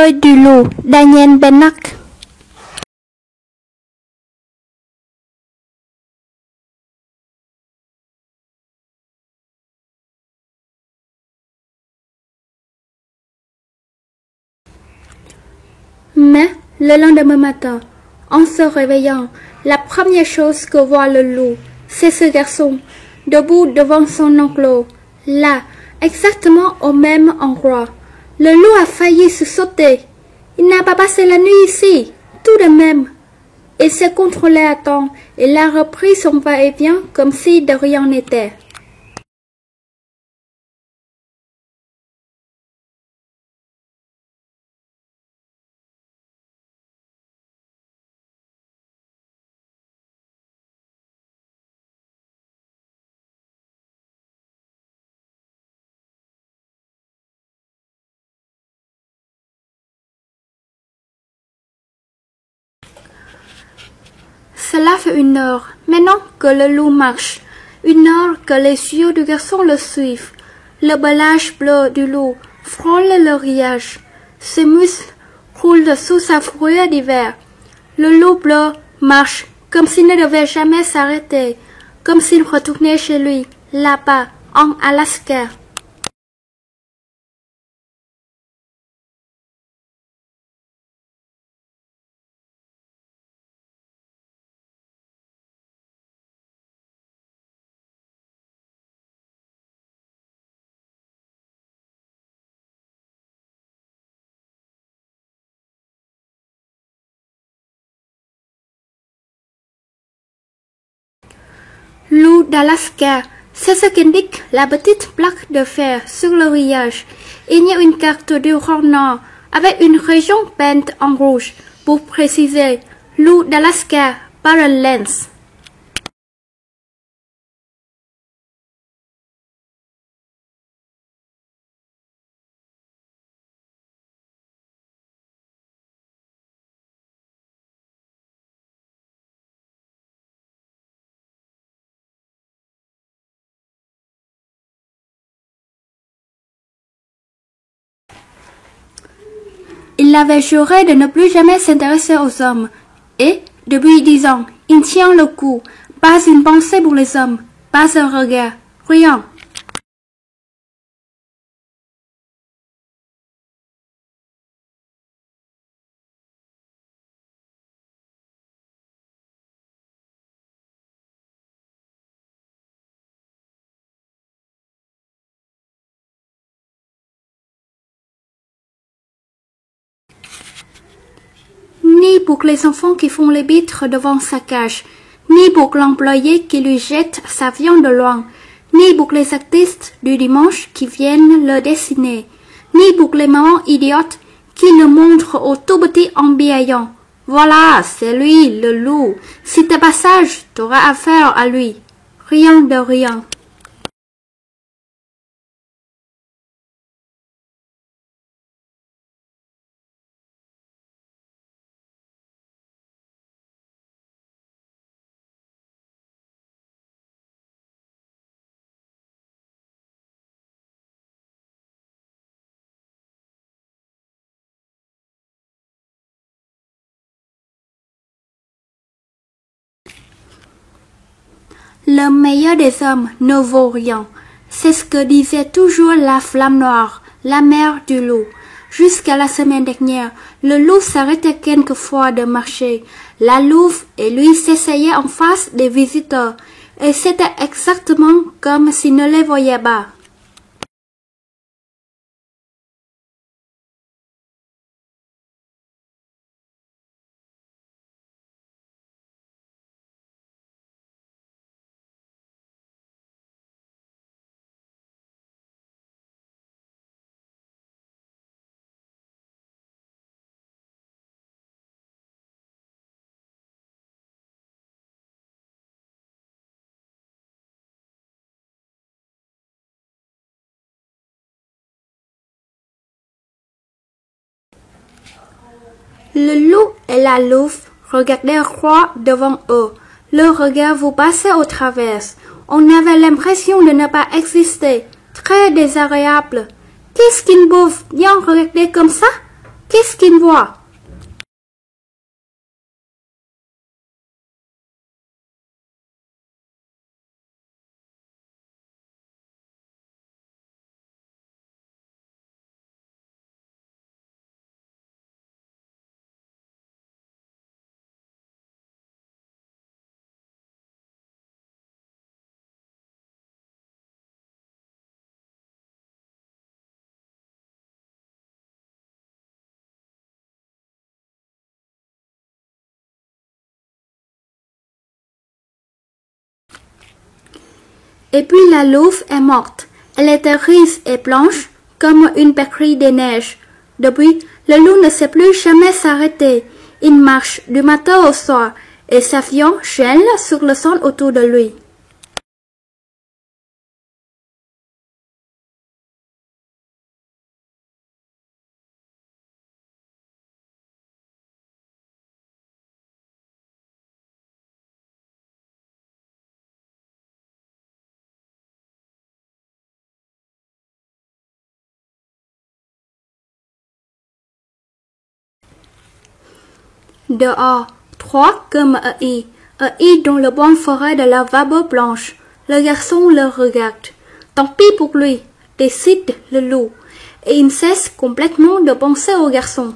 l'œil du loup, Daniel Bennack. Mais, le lendemain matin, en se réveillant, la première chose que voit le loup, c'est ce garçon, debout devant son enclos, là, exactement au même endroit. Le loup a failli se sauter. Il n'a pas passé la nuit ici, tout de même. Il s'est contrôlé à temps, il a repris son va-et-vient comme si de rien n'était. Cela fait 1 heure, maintenant que le loup marche, 1 heure que les yeux du garçon le suivent. Le pelage bleu du loup frôle le rillage. Ses muscles roulent sous sa fourrure d'hiver. Le loup bleu marche comme s'il ne devait jamais s'arrêter, comme s'il retournait chez lui, là-bas, en Alaska. Loup d'Alaska, c'est ce qu'indique la petite plaque de fer sur le rillage. Il y a une carte du Grand Nord avec une région peinte en rouge pour préciser Loup d'Alaska Barren Lands. Il avait juré de ne plus jamais s'intéresser aux hommes. Et, depuis 10 ans, il tient le coup. Pas une pensée pour les hommes, pas un regard, rien. Ni pour les enfants qui font les vitres devant sa cage, ni pour l'employé qui lui jette sa viande de loin, ni pour les artistes du dimanche qui viennent le dessiner, ni pour les mamans idiotes qui le montrent au tout petit en biaillant. Voilà, c'est lui, le loup. Si t'es pas sage, t'auras affaire à lui. Rien de rien. Le meilleur des hommes ne vaut rien. C'est ce que disait toujours la flamme noire, la mère du loup. Jusqu'à la semaine dernière, le loup s'arrêtait quelquefois de marcher. La louve et lui s'essayaient en face des visiteurs, et c'était exactement comme s'il ne les voyait pas. Le loup et la louve regardaient droit devant eux. Le regard vous passait au travers. On avait l'impression de ne pas exister. Très désagréable. Qu'est-ce qu'une bouffe bien regardée comme ça? Qu'est-ce qu'il voit? Et puis la louve est morte. Elle était grise et blanche comme une pétrie de neige. Depuis, le loup ne sait plus jamais s'arrêter. Il marche du matin au soir et sa viande gèle sur le sol autour de lui. Dehors, trois comme un i dans le bon forêt de la lavabo blanche. Le garçon le regarde. Tant pis pour lui, décide le loup, et il cesse complètement de penser au garçon.